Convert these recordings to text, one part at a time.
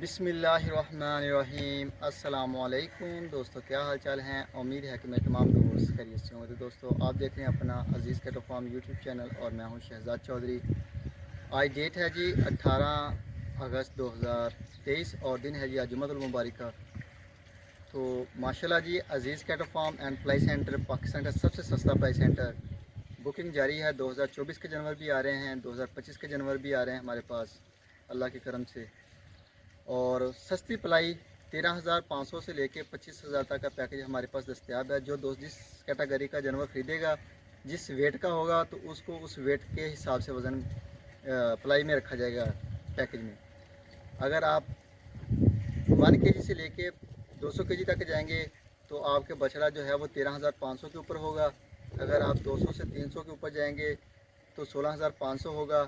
बिस्मिल्लाहिर्रहमानिर्रहीम। अस्सलामुअलैकुम दोस्तों, क्या हाल चाल हैं। उम्मीद है कि मैं तमाम दोस्त खैरियत से होंगे। तो दोस्तों, आप देख रहे हैं अपना अजीज़ कैटल फार्म यूट्यूब चैनल और मैं हूं शहजाद चौधरी। आज डेट है जी 18 अगस्त 2023 और दिन है जी आज जुम्मतुल मुबारक का। तो माशाल्लाह जी, अजीज़ कैटल फार्म एंड प्लाई सेंटर पाकिस्तान का सबसे सस्ता प्लाई सेंटर। बुकिंग जारी है। 2024 के जानवर भी आ रहे हैं, 2025 के जानवर भी आ रहे हैं हमारे पास अल्लाह के करम से। और सस्ती पलाई 13,500 से लेके 25,000 तक का पैकेज हमारे पास दस्तियाब है। जो दोस्त जिस कैटेगरी का जानवर ख़रीदेगा, जिस वेट का होगा, तो उसको उस वेट के हिसाब से वज़न पलाई में रखा जाएगा पैकेज में। अगर आप 1 kg से लेके 200 kg तक जाएंगे तो आपके बछड़ा जो है वो 13,500 के ऊपर होगा। अगर आप 200 से 300 के ऊपर जाएंगे तो 16,500 होगा।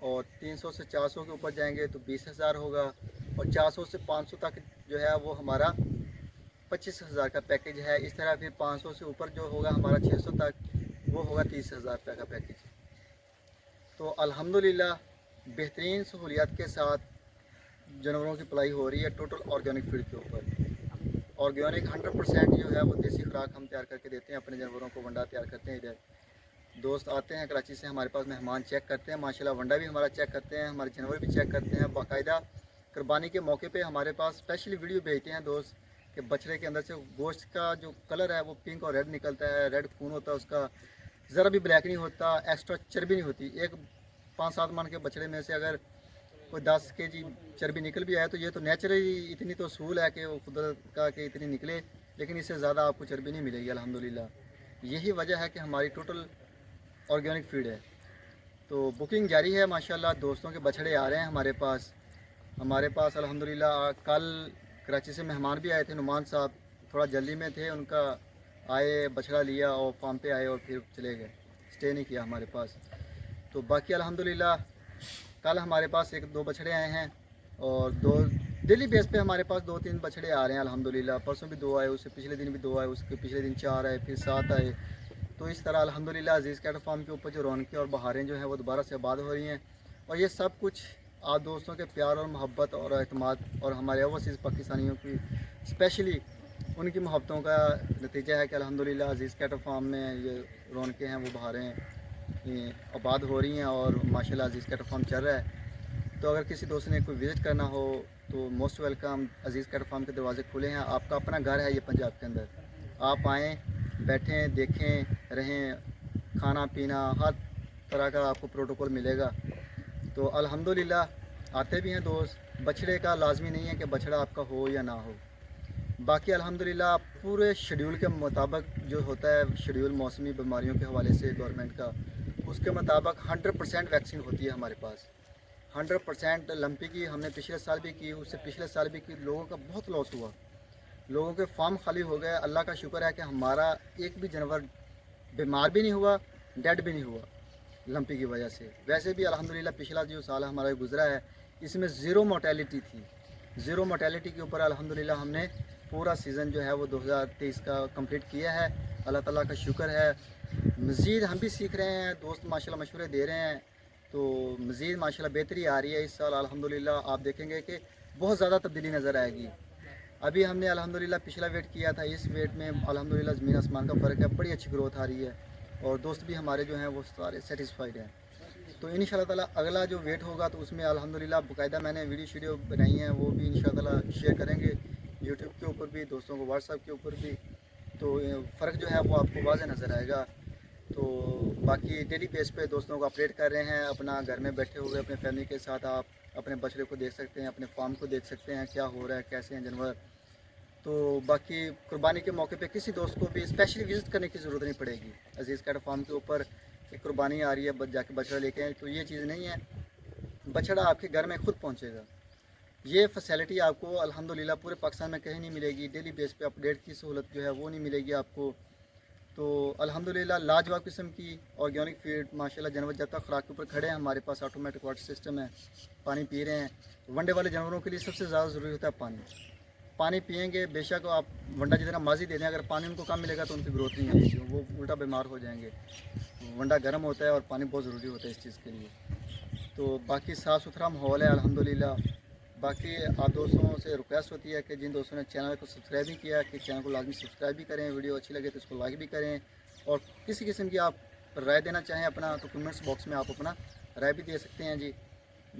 और 300 से 400 के ऊपर जाएंगे तो 20,000 होगा। और 400 से 500 तक जो है वो हमारा 25,000 का पैकेज है। इस तरह फिर 500 से ऊपर जो होगा हमारा 600 तक, वो होगा 30,000 रुपये का पैकेज। तो अल्हम्दुलिल्लाह बेहतरीन सहूलियत के साथ जानवरों की पलाई हो रही है टोटल ऑर्गेनिक फीड के ऊपर। ऑर्गेनिक 100% जो है वो देसी खुराक हम तैयार करके देते हैं अपने जानवरों को। वंडा तैयार करते हैं। इधर दोस्त आते हैं कराची से हमारे पास, मेहमान चेक करते हैं माशाल्लाह। वंडा भी हमारा चेक करते हैं, हमारे जानवर भी चेक करते हैं। बाकायदा कुर्बानी के मौके पे हमारे पास स्पेशली वीडियो भेजते हैं दोस्त कि बछड़े के अंदर से गोश्त का जो कलर है वो पिंक और रेड निकलता है। रेड खून होता है उसका, ज़रा भी ब्लैक नहीं होता, एक्स्ट्रा चर्बी नहीं होती। एक 5-7 मन के बछड़े में से अगर कोई 10 kg चर्बी निकल भी आए तो ये तो नेचुरली इतनी तो सूल है कि वो कुदरत का कि इतनी निकले, लेकिन इससे ज़्यादा आपको चर्बी नहीं मिलेगी अल्हम्दुलिल्लाह। यही वजह है कि हमारी टोटल ऑर्गेनिक फीड है। तो बुकिंग जारी है माशाल्लाह। दोस्तों के बछड़े आ रहे हैं हमारे पास अल्हम्दुलिल्लाह। कल कराची से मेहमान भी आए थे, नुमान साहब थोड़ा जल्दी में थे, उनका आए बछड़ा लिया और फार्म पे आए और फिर चले गए, स्टे नहीं किया हमारे पास। तो बाकी अल्हम्दुलिल्लाह कल हमारे पास 1-2 बछड़े आए हैं और दो डेली बेस पे हमारे पास 2-3 बछड़े आ रहे हैं अल्हम्दुलिल्लाह। परसों भी 2 आए, उससे पिछले दिन भी 2 आए, उसके पिछले दिन 4 आए, फिर 7 आए। तो इस तरह अल्हम्दुलिल्लाह अजीज़ कैटल फार्म के ऊपर जो रौनकें और बहारें जो हैं वो दोबारा से आबाद हो रही हैं। और ये सब कुछ आप दोस्तों के प्यार और मोहब्बत और एतमाद और हमारे ओवरसीज़ पाकिस्तानियों की स्पेशली उनकी मोहब्बतों का नतीजा है कि अल्हम्दुलिल्लाह अजीज़ कैटल फार्म में ये रौनकें हैं वो बहारें आबाद हो रही हैं और माशाल्लाह अजीज़ कैटल फार्म चल रहा है। तो अगर किसी दोस्त ने कोई विज़िट करना हो तो मोस्ट वेलकम। अजीज़ कैटल फार्म के दरवाजे खुले हैं। आपका अपना घर है ये पंजाब के अंदर। आप आएँ, बैठें, देखें, रहें, खाना पीना हर तरह का आपको प्रोटोकॉल मिलेगा। तो अल्हम्दुलिल्लाह आते भी हैं दोस्त। बछड़े का लाजमी नहीं है कि बछड़ा आपका हो या ना हो। बाकी अल्हम्दुलिल्लाह पूरे शेड्यूल के मुताबिक जो होता है, शेड्यूल मौसमी बीमारियों के हवाले से गवर्नमेंट का, उसके मुताबिक 100% वैक्सीन होती है हमारे पास। 100% लंपी की हमने पिछले साल भी की, उससे पिछले साल भी की। लोगों का बहुत लॉस हुआ, लोगों के फार्म खाली हो गए। अल्लाह का शुक्र है कि हमारा एक भी जानवर बीमार भी नहीं हुआ, डेड भी नहीं हुआ लंपी की वजह से। वैसे भी अल्हम्दुलिल्लाह पिछला जो साल हमारा गुजरा है इसमें ज़ीरो मोर्टेलिटी थी। ज़ीरो मोर्टेलिटी के ऊपर अल्हम्दुलिल्लाह हमने पूरा सीज़न जो है वो 2023 का कंप्लीट किया है। अल्लाह ताला का शुक्र है। मज़ीद हम भी सीख रहे हैं, दोस्त माशाल्लाह मशवरे दे रहे हैं, तो मज़ीद माशाल्लाह बेहतरी आ रही है इस साल अल्हम्दुलिल्लाह। आप देखेंगे कि बहुत ज़्यादा तब्दीली नज़र आएगी। अभी हमने अल्हम्दुलिल्लाह पिछला वेट किया था, इस वेट में अल्हम्दुलिल्लाह ज़मीन आसमान का फ़र्क है। बड़ी अच्छी ग्रोथ आ रही है और दोस्त भी हमारे जो हैं वो सारे सेटिस्फाइड हैं। तो इंशाअल्लाह ताला अगला जो वेट होगा तो उसमें अल्हम्दुलिल्लाह बाकायदा मैंने वीडियो बनाई हैं, वो भी इंशाअल्लाह ताला शेयर करेंगे यूट्यूब के ऊपर भी, दोस्तों को व्हाट्सएप के ऊपर भी। तो फ़र्क जो है वो आपको वाज़ेह नज़र आएगा। तो बाकी डेली बेस पे दोस्तों को अपडेट कर रहे हैं। अपना घर में बैठे हुए अपने फैमिली के साथ आप अपने बछड़े को देख सकते हैं, अपने फार्म को देख सकते हैं क्या हो रहा है, कैसे हैं जानवर। तो बाकी कुर्बानी के मौके पे किसी दोस्त को भी स्पेशली विज़िट करने की ज़रूरत नहीं पड़ेगी अजीज़ कैटल फार्म के ऊपर कि कुर्बानी आ रही है जाके बछड़ा लेके आए। तो ये चीज़ नहीं है, बछड़ा आपके घर में खुद पहुंचेगा। ये फैसिलिटी आपको अल्हम्दुलिल्लाह पूरे पाकिस्तान में कहीं नहीं मिलेगी। डेली बेस पे अपडेट की सहूलत जो है वो नहीं मिलेगी आपको। तो अल्हम्दुलिल्लाह लाजवाब किस्म की ऑर्गेनिक फीड माशाल्लाह। जानवर जब तक खुराक के ऊपर खड़े हैं हमारे पास ऑटोमेटिक वाटर सिस्टम है, पानी पी रहे हैं। वंडे वाले जानवरों के लिए सबसे ज़्यादा ज़रूरी होता है पानी। पानी पिएंगे, बेशक आप वंडा जितना माजी दे दें, अगर पानी उनको कम मिलेगा तो उनकी ग्रोथ नहीं आएगी, वो उल्टा बीमार हो जाएंगे। वंडा गर्म होता है और पानी बहुत ज़रूरी होता है इस चीज़ के लिए। तो बाकी साफ़ सुथरा माहौल है अल्हम्दुलिल्लाह। बाकी आप दोस्तों से रिक्वेस्ट होती है कि जिन दोस्तों ने चैनल को सब्सक्राइब नहीं किया कि चैनल को लाजमी सब्सक्राइब भी करें, वीडियो अच्छी लगे तो इसको लाइक भी करें, और किसी किस्म की आप राय देना चाहें अपना तो कमेंट्स बॉक्स में आप अपना राय भी दे सकते हैं जी।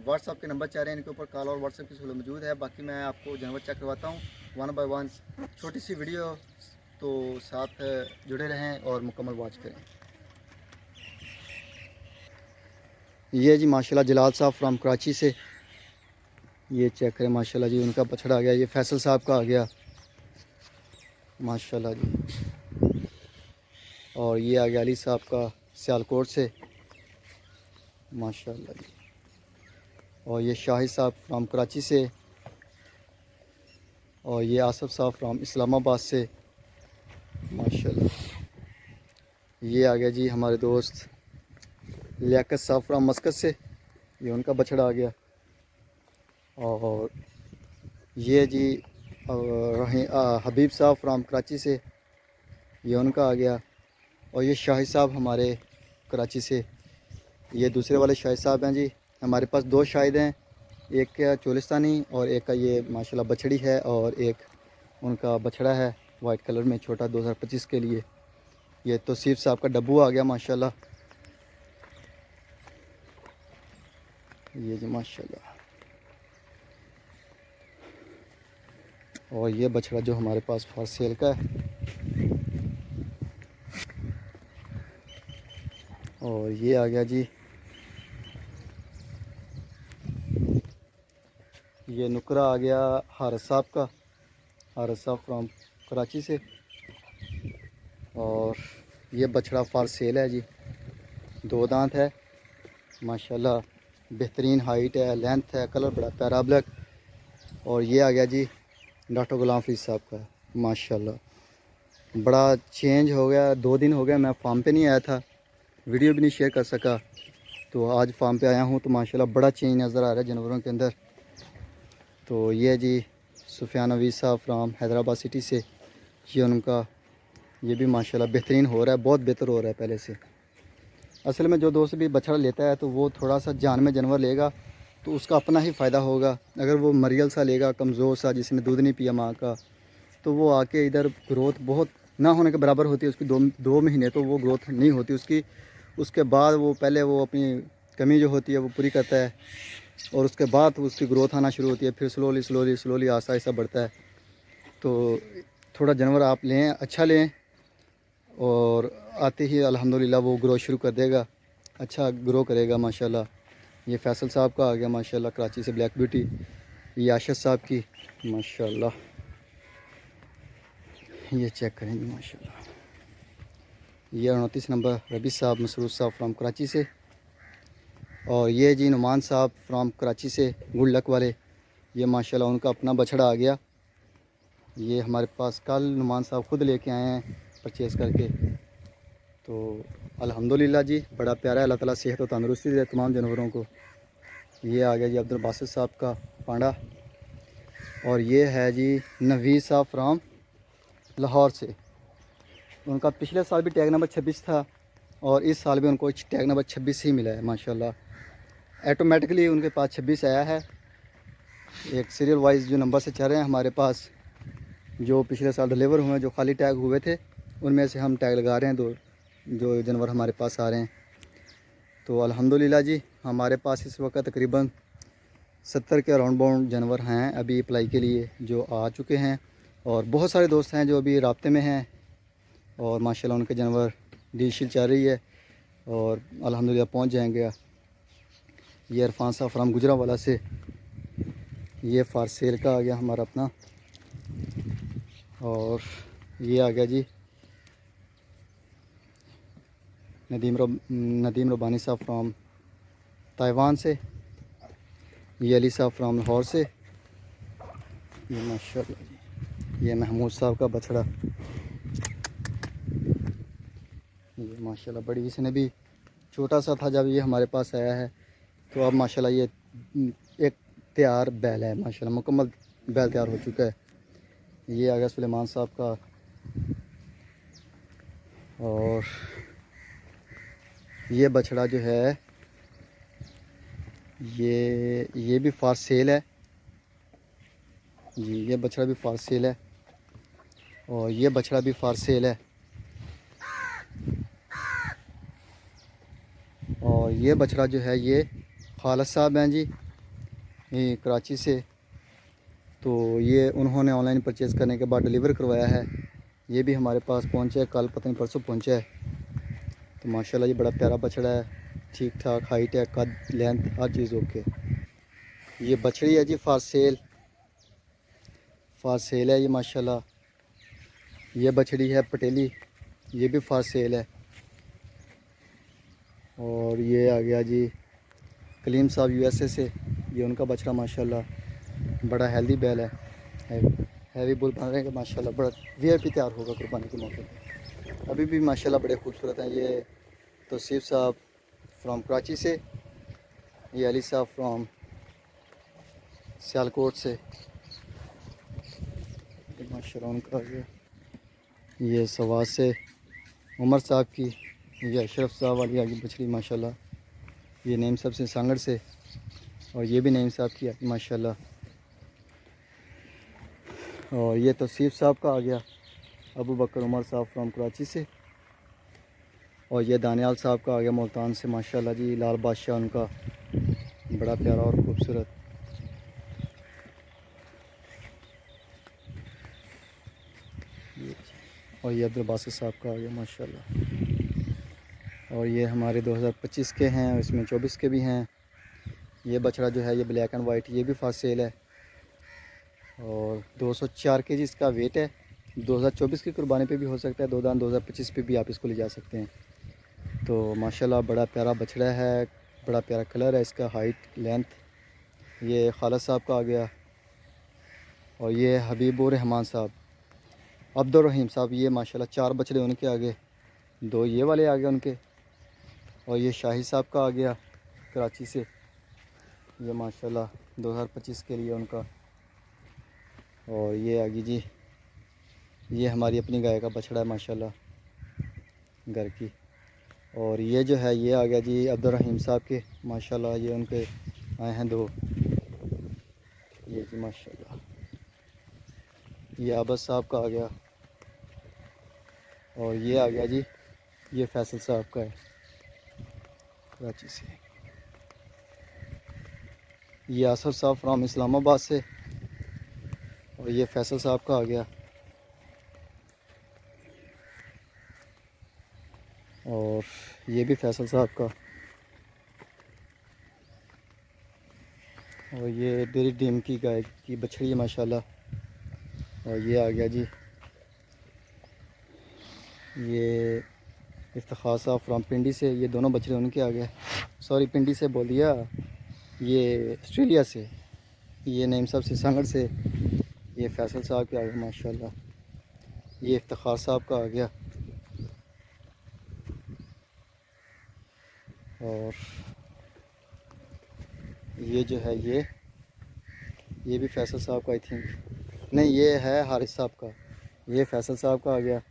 व्हाट्सअप के नंबर चाह रहे हैं, इनके ऊपर कॉल और व्हाट्सअप की सहूलत मौजूद है। बाकी मैं आपको जानवर चेक करवाता हूँ 1 बाय 1, छोटी सी वीडियो, तो साथ जुड़े रहें और मुकम्मल वॉच करें। ये जी माशाल्लाह जलाल साहब फ्राम कराची से, ये चेक करें माशाल्लाह जी, उनका बछड़ा आ गया। ये फैसल साहब का आ गया माशाल्लाह जी, और ये आ गया अली साहब का सियालकोट से माशाल्लाह जी, और ये शाहिद साहब फ्राम कराची से, और ये आसफ़ साहब फ्राम इस्लामाबाद से माशाल्लाह। ये आ गया जी हमारे दोस्त लियाकत साहब फ्राम मस्कत से, ये उनका बछड़ा आ गया। और ये जी हबीब साहब फ्राम कराची से, ये उनका आ गया। और ये शाहिद साहब हमारे कराची से, ये दूसरे वाले शाहिद साहब हैं जी। हमारे पास 2 शाहिद हैं, एक का चोलिस्तानी और एक का ये माशाल्लाह बछड़ी है, और एक उनका बछड़ा है वाइट कलर में छोटा 2025 के लिए। ये तौसीफ साहब का डब्बू आ गया माशाल्लाह, ये जी माशाल्लाह। और ये बछड़ा जो हमारे पास फॉर सेल का है, और ये आ गया जी ये नुकरा आ गया हारिस साहब का, हारिस साहब फ्राम कराची से। और ये बछड़ा फॉर सेल है जी, 2 दांत है माशाल्लाह, बेहतरीन हाइट है, लेंथ है, कलर बड़ा प्यारा ब्लैक। और ये आ गया जी डॉक्टर गुलाम फरीद साहब का माशाल्लाह, बड़ा चेंज हो गया। 2 दिन हो गया मैं फार्म पे नहीं आया था, वीडियो भी नहीं शेयर कर सका, तो आज फार्म पे आया हूँ तो माशाल्लाह बड़ा चेंज नज़र आ रहा है जानवरों के अंदर। तो ये जी सुफियान नवीस साहब फ्राम हैदराबाद सिटी से, ये उनका ये भी माशाल्लाह बेहतरीन हो रहा है, बहुत बेहतर हो रहा है पहले से। असल में जो दोस्त भी बछड़ा लेता है तो वो थोड़ा सा जान में जानवर लेगा तो उसका अपना ही फ़ायदा होगा। अगर वो मरियल सा लेगा, कमज़ोर सा, जिसने दूध नहीं पिया माँ का, तो वो आके इधर ग्रोथ बहुत ना होने के बराबर होती है उसकी। 2 महीने तो वो ग्रोथ नहीं होती उसकी। उसके बाद वो पहले वो अपनी कमी जो होती है वो पूरी करता है, और उसके बाद उसकी ग्रोथ आना शुरू होती है, फिर स्लोली आहिस्ता आहिस्ता बढ़ता है। तो थोड़ा जानवर आप लें, अच्छा लें, और आते ही अल्हम्दुलिल्लाह वो ग्रो शुरू कर देगा, अच्छा ग्रो करेगा माशाल्लाह। ये फैसल साहब का आ गया माशाल्लाह कराची से ब्लैक ब्यूटी, ये आशिद साहब की माशाल्लाह, ये चेक करेंगे माशाल्लाह। ये 29 नंबर रबी साहब मसरूर साहब फ्राम कराची से, और ये जी नुमान साहब फ्राम कराची से गुड लक वाले, ये माशाल्लाह उनका अपना बछड़ा आ गया। ये हमारे पास कल नुमान साहब ख़ुद लेके आए हैं परचेज़ करके, तो अल्हम्दुलिल्लाह जी बड़ा प्यारा है। अल्लाह ताला सेहत और तंदुरुस्ती दे तमाम जानवरों को। ये आ गया जी अब्दुल बासित साहब का पांडा, और ये है जी नवीद साहब फ्राम लाहौर से। उनका पिछले साल भी टैग नंबर 26 था, और इस साल भी उनको टैग नंबर 26 ही मिला है माशाल्लाह। ऑटोमेटिकली उनके पास 26 आया है, एक सीरियल वाइज जो नंबर से चल रहे हैं हमारे पास, जो पिछले साल डिलीवर हुए, जो खाली टैग हुए थे उनमें से हम टैग लगा रहे हैं 2 जो जानवर हमारे पास आ रहे हैं। तो अल्हम्दुलिल्लाह जी हमारे पास इस वक्त तकरीबन 70 के अराउंड बाउंड जानवर हैं अभी अप्लाई के लिए जो आ चुके हैं, और बहुत सारे दोस्त हैं जो अभी राब्ते में हैं, और माशाल्लाह उनके जानवर डील शील चल रही है और अल्हम्दुलिल्लाह पहुंच जाएंगे। ये इरफान साहब फ्राम गुजरावाला से, ये फार सेल का आ गया हमारा अपना। और ये आ गया जी नदीम रबानी साहब फ्राम ताइवान से, ये अली साहब फ्राम लाहौर से, ये माशाल्लाह जी ये महमूद साहब का बछड़ा, ये माशाल्लाह बड़ी, इसने भी छोटा सा था जब ये हमारे पास आया है, तो अब माशाल्लाह ये एक तैयार बैल है माशाल्लाह, मुकम्मल बैल तैयार हो चुका है। ये आ गया सुलेमान साहब का, और ये बछड़ा जो है ये भी फार सेल है, जी। ये बछड़ा भी फार सेल है और ये बछड़ा भी फार सेल है। और ये बछड़ा जो है ये खालिद साहब हैं जी, ये कराची से। तो ये उन्होंने ऑनलाइन परचेज़ करने के बाद डिलीवर करवाया है। ये भी हमारे पास पहुंचा है, कल पता नहीं परसों पहुंचा है। तो माशाल्लाह ये बड़ा प्यारा बछड़ा है, ठीक ठाक हाइट है, कद लेंथ हर चीज़ ओके। ये बछड़ी है जी फार सेल है ये माशाल्लाह। ये बछड़ी है पटेली, ये भी फार सेल है। और ये आ गया जी कलीम साहब यूएसए से, ये उनका बछड़ा माशाल्लाह बड़ा हेल्दी बैल है, हैवी बुल बन रहे हैं माशाल्लाह, बड़ा वीआईपी तैयार होगा कुर्बानी के मौके पर। अभी भी माशाल्लाह बड़े खूबसूरत हैं। ये तौसीफ साहब फ्रॉम कराची से, ये अली साहब फ्रॉम सियालकोट से, माशाल्लाह उनका ये सवास से उमर साहब की, ये अशरफ साहब वाली आगे बछड़ी माशाल्लाह, ये नईम साहब से सांगड़ से, और ये भी नईम साहब की आगे माशाल्लाह। और ये तौसीफ साहब का आ गया अबू बकर उमर साहब फ्रॉम कराची से। और ये दानियाल साहब का आ गया मुल्तान से माशाल्लाह जी, लाल बादशाह उनका, बड़ा प्यारा और ख़ूबसूरत। और ये अब्दुल बासित साहब का आ गया माशाल्लाह। और ये हमारे 2025 के हैं, इसमें 24 के भी हैं। ये बछड़ा जो है ये ब्लैक एंड वाइट, ये भी फास्ट सेल है और 204 केजी इसका वेट है। 2024 की कुर्बानी पे भी हो सकता है, दो दान 2025 पे भी आप इसको ले जा सकते हैं। तो माशाल्लाह बड़ा प्यारा बछड़ा है, बड़ा प्यारा कलर है इसका, हाइट लेंथ। ये खालिद साहब का आ गया। और ये हबीबुर रहमान साहब, अब्दुल रहीम साहब, ये माशाल्लाह 4 बछड़े उनके आगे, 2 ये वाले आ गए उनके। और ये शाही साहब का आ गया कराची से, ये माशाल्लाह 2025 के लिए उनका। और ये आ गई जी, ये हमारी अपनी गाय का बछड़ा है माशाल्लाह घर की। और ये जो है ये आ गया जी अब्दुल रहीम साहब के माशाल्लाह, ये उनके आए हैं 2, ये जी माशाल्लाह। ये आबद साहब का आ गया। और ये आ गया जी, ये फैसल साहब का है कराची से। ये आसफ साहब फ्राम इस्लामाबाद से। और ये फैसल साहब का आ गया। और ये भी फैसल साहब का। और ये डेरी डीम की गाय की बछड़ी है माशाल्लाह। और ये आ गया जी, ये इफ्तिखार साहब फ्राम पिंडी से, ये दोनों बछड़े उनके आ गए, सॉरी पिंडी से बोल दिया, ये ऑस्ट्रेलिया से। ये नईम साहब से सांगड़ से, ये फैसल साहब के आ गए माशाल्लाह। ये इफ्तिखार साहब का आ गया। और ये जो है ये भी फैसल साहब का, आई थिंक नहीं, ये है हारिस साहब का। ये फैसल साहब का आ गया,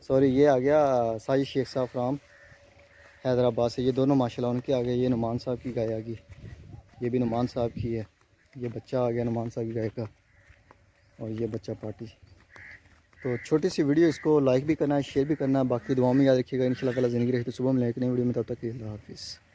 सॉरी ये आ गया साजिद शेख साहब फ्राम हैदराबाद से, ये दोनों माशाल्लाह उनके आ गए। ये नुमान साहब की गाय आ गई, ये भी नुमान साहब की है। ये बच्चा आ गया नुमान साहब की गाय का, और ये बच्चा पार्टी। तो छोटी सी वीडियो, इसको लाइक भी करना है, शेयर भी करना है, बाकी दुआओं में याद रखिएगा। इंशाल्लाह ताला ज़िंदगी रही तो सुबह मिलेंगे एक नई वीडियो में, तब तक के लिए अल्लाह हाफिज़।